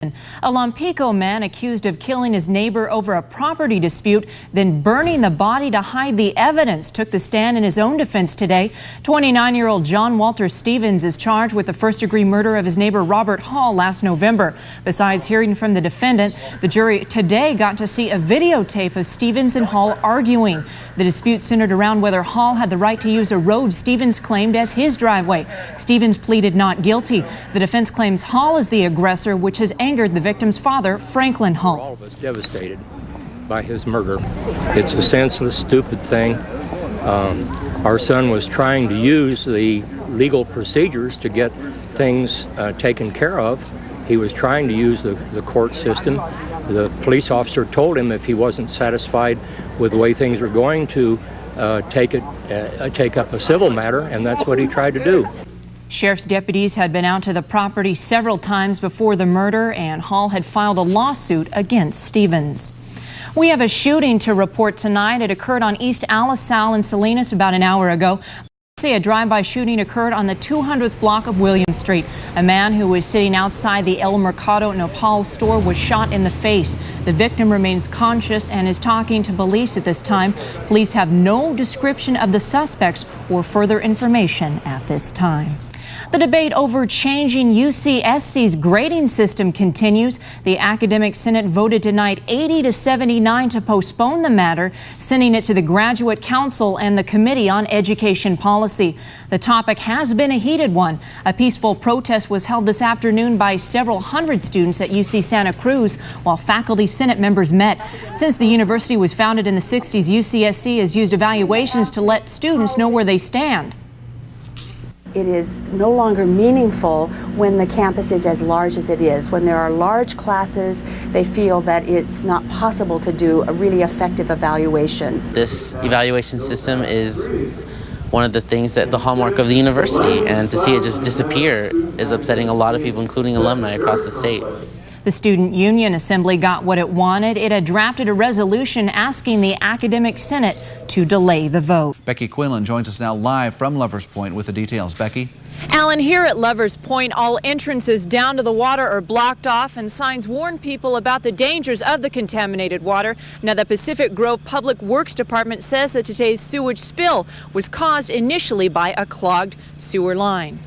A Lompico man accused of killing his neighbor over a property dispute, then burning the body to hide the evidence, took the stand in his own defense today. 29-year-old John Walter Stevens is charged with the first-degree murder of his neighbor Robert Hall last November. Besides hearing from the defendant, the jury today got to see a videotape of Stevens and Hall arguing. The dispute centered around whether Hall had the right to use a road Stevens claimed as his driveway. Stevens pleaded not guilty. The defense claims Hall is the aggressor, which has angered the victim's father, Franklin Hall. All of us devastated by his murder. It's a senseless, stupid thing. Our son was trying to use the legal procedures to get things taken care of. He was trying to use the court system. The police officer told him if he wasn't satisfied with the way things were going to take up a civil matter, and that's what he tried to do. Sheriff's deputies had been out to the property several times before the murder, and Hall had filed a lawsuit against Stevens. We have a shooting to report tonight. It occurred on East Alisal in Salinas about an hour ago. A drive-by shooting occurred on the 200th block of William Street. A man who was sitting outside the El Mercado Nopal store was shot in the face. The victim remains conscious and is talking to police at this time. Police have no description of the suspects or further information at this time. The debate over changing UCSC's grading system continues. The Academic Senate voted tonight 80-79 to postpone the matter, sending it to the Graduate Council and the Committee on Education Policy. The topic has been a heated one. A peaceful protest was held this afternoon by several hundred students at UC Santa Cruz while faculty Senate members met. Since the university was founded in the 60s, UCSC has used evaluations to let students know where they stand. It is no longer meaningful when the campus is as large as it is. When there are large classes, they feel that it's not possible to do a really effective evaluation. This evaluation system is one of the things that the hallmark of the university, and to see it just disappear is upsetting a lot of people, including alumni across the state. The Student Union Assembly got what it wanted. It had drafted a resolution asking the Academic Senate to delay the vote. Becky Quinlan joins us now live from Lovers Point with the details. Becky? Alan, here at Lovers Point, all entrances down to the water are blocked off and signs warn people about the dangers of the contaminated water. Now, the Pacific Grove Public Works Department says that today's sewage spill was caused initially by a clogged sewer line.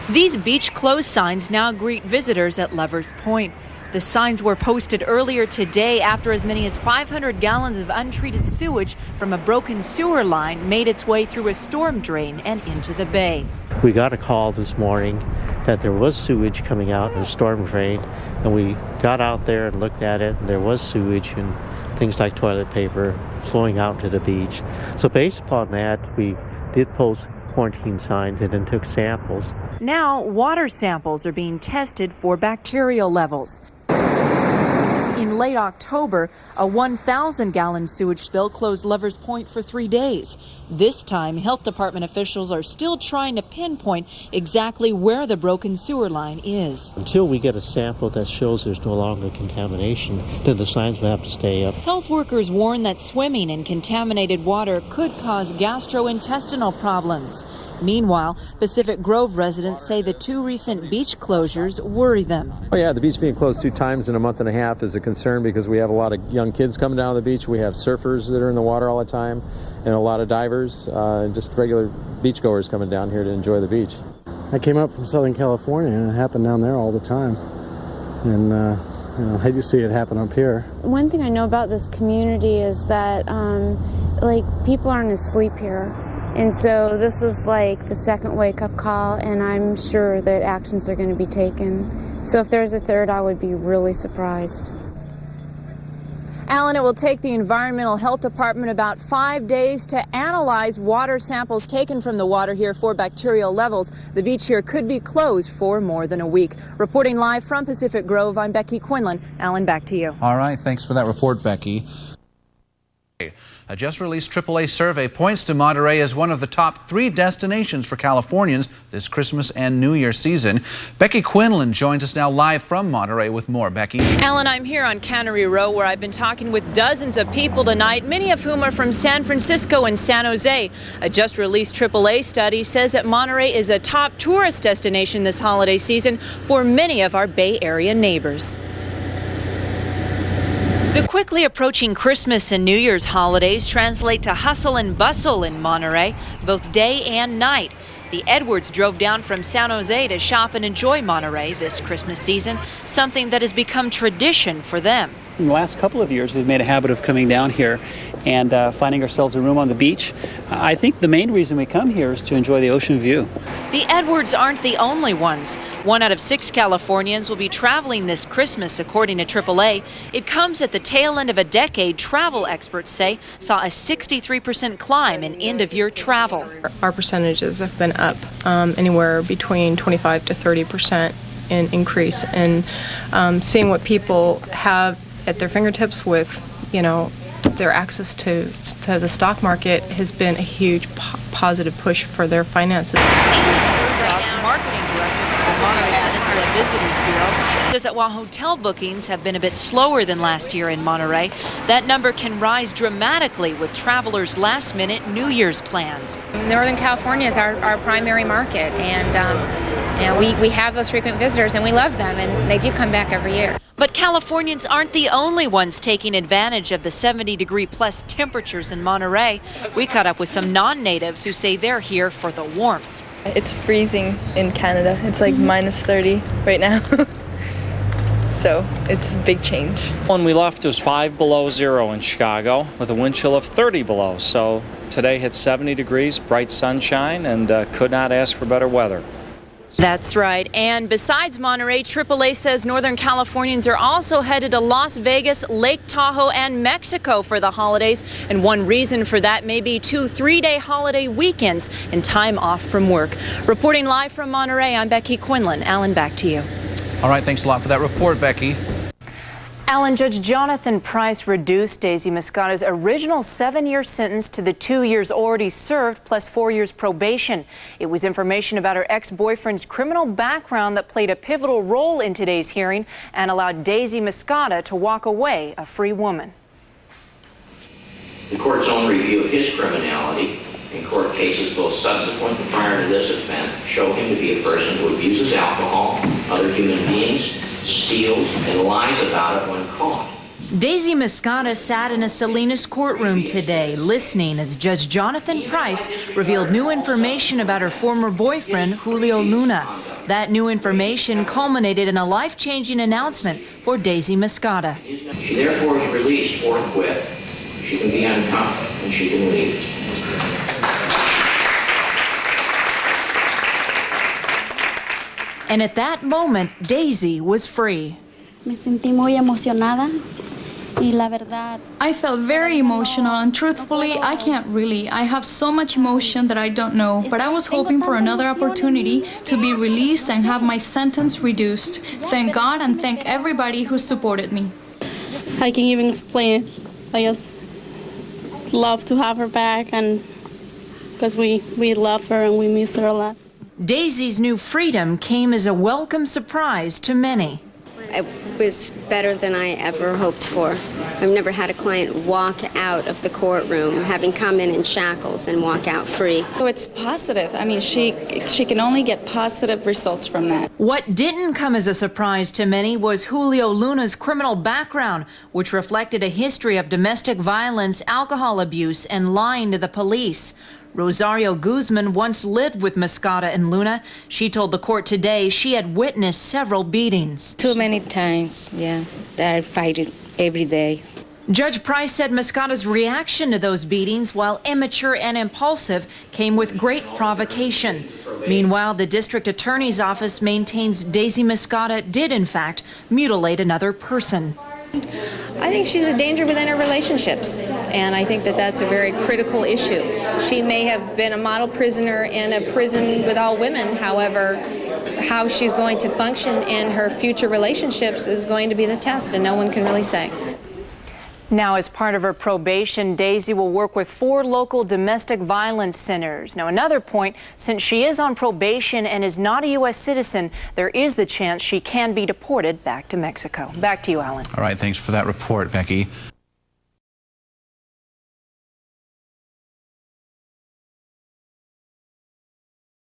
These beach closed signs now greet visitors at Lovers Point. The signs were posted earlier today after as many as 500 gallons of untreated sewage from a broken sewer line made its way through a storm drain and into the bay. We got a call this morning that there was sewage coming out in a storm drain, and we got out there and looked at it, and there was sewage and things like toilet paper flowing out to the beach. So based upon that, we did post quarantine signs and then took samples. Now, water samples are being tested for bacterial levels. In late October, a 1,000-gallon sewage spill closed Lovers Point for 3 days. This time, health department officials are still trying to pinpoint exactly where the broken sewer line is. Until we get a sample that shows there's no longer contamination, then the signs will have to stay up. Health workers warn that swimming in contaminated water could cause gastrointestinal problems. Meanwhile, Pacific Grove residents say the two recent beach closures worry them. Oh yeah, the beach being closed 2 times in a month and a half is a concern because we have a lot of young kids coming down to the beach. We have surfers that are in the water all the time and a lot of divers and just regular beachgoers coming down here to enjoy the beach. I came up from Southern California and it happened down there all the time. And I hate to see it happen up here. One thing I know about this community is that people aren't asleep here. And so this is like the second wake-up call, and I'm sure that actions are going to be taken. So if there's a third, I would be really surprised. Alan, it will take the Environmental Health Department about 5 days to analyze water samples taken from the water here for bacterial levels. The beach here could be closed for more than a week. Reporting live from Pacific Grove, I'm Becky Quinlan. Alan, back to you. All right, thanks for that report, Becky. A just-released AAA survey points to Monterey as one of the top 3 destinations for Californians this Christmas and New Year season. Becky Quinlan joins us now live from Monterey with more. Becky. Alan, I'm here on Cannery Row where I've been talking with dozens of people tonight, many of whom are from San Francisco and San Jose. A just-released AAA study says that Monterey is a top tourist destination this holiday season for many of our Bay Area neighbors. The quickly approaching Christmas and New Year's holidays translate to hustle and bustle in Monterey, both day and night. The Edwards drove down from San Jose to shop and enjoy Monterey this Christmas season, something that has become tradition for them. In the last couple of years, we've made a habit of coming down here and finding ourselves a room on the beach. I think the main reason we come here is to enjoy the ocean view. The Edwards aren't the only ones. 1 out of 6 Californians will be traveling this Christmas, according to AAA. It comes at the tail end of a decade travel experts say saw a 63% climb in end-of-year travel. Our percentages have been up anywhere between 25 to 30% in increase, and seeing what people have at their fingertips with, their access to the stock market has been a huge positive push for their finances. Marketing director for the Monterey Peninsula Visitors Bureau says that while hotel bookings have been a bit slower than last year in Monterey, that number can rise dramatically with travelers' last-minute New Year's plans. Northern California is our primary market, and we have those frequent visitors, and we love them, and they do come back every year. But Californians aren't the only ones taking advantage of the 70-degree-plus temperatures in Monterey. We caught up with some non-natives who say they're here for the warmth. It's freezing in Canada. It's like minus 30 right now. So it's a big change. When we left, it was 5 below zero in Chicago with a wind chill of 30 below. So today hit 70 degrees, bright sunshine, and could not ask for better weather. That's right. And besides Monterey, AAA says Northern Californians are also headed to Las Vegas, Lake Tahoe, and Mexico for the holidays. And one reason for that may be 2 3-day holiday weekends and time off from work. Reporting live from Monterey, I'm Becky Quinlan. Alan, back to you. All right, thanks a lot for that report, Becky. Alan, Judge Jonathan Price reduced Daisy Moscata's original 7-year sentence to the 2 years already served plus 4 years probation. It was information about her ex-boyfriend's criminal background that played a pivotal role in today's hearing and allowed Daisy Moscata to walk away a free woman. The court's own review of his criminality in court cases, both subsequent and prior to this event, show him to be a person who abuses alcohol, other human beings, steals, and lies about it when caught. Daisy Moscata sat in a Salinas courtroom today, listening as Judge Jonathan Price revealed new information about her former boyfriend, Julio Luna. That new information culminated in a life-changing announcement for Daisy Moscata. She therefore is released forthwith. She can be uncuffed and she can leave. And at that moment, Daisy was free. Me sentí muy emocionada y la verdad. I felt very emotional, and truthfully, I can't really. I have so much emotion that I don't know, but I was hoping for another opportunity to be released and have my sentence reduced. Thank God and thank everybody who supported me. I can't even explain it. I just love to have her back, and because we love her and we miss her a lot. Daisy's new freedom came as a welcome surprise to many. It was better than I ever hoped for. I've never had a client walk out of the courtroom having come in shackles and walk out free. So it's positive. I mean, she can only get positive results from that. What didn't come as a surprise to many was Julio Luna's criminal background, which reflected a history of domestic violence, alcohol abuse, and lying to the police. Rosario Guzman once lived with Moscata and Luna. She told the court today she had witnessed several beatings. Too many times, yeah. I fight it every day. Judge Price said Moscata's reaction to those beatings, while immature and impulsive, came with great provocation. Meanwhile, the district attorney's office maintains Daisy Moscata did, in fact, mutilate another person. I think she's a danger within her relationships, and I think that that's a very critical issue. She may have been a model prisoner in a prison with all women. However, how she's going to function in her future relationships is going to be the test, and no one can really say. Now, as part of her probation, Daisy will work with 4 local domestic violence centers. Now, another point, since she is on probation and is not a U.S. citizen, there is the chance she can be deported back to Mexico. Back to you, Alan. All right, thanks for that report, Becky.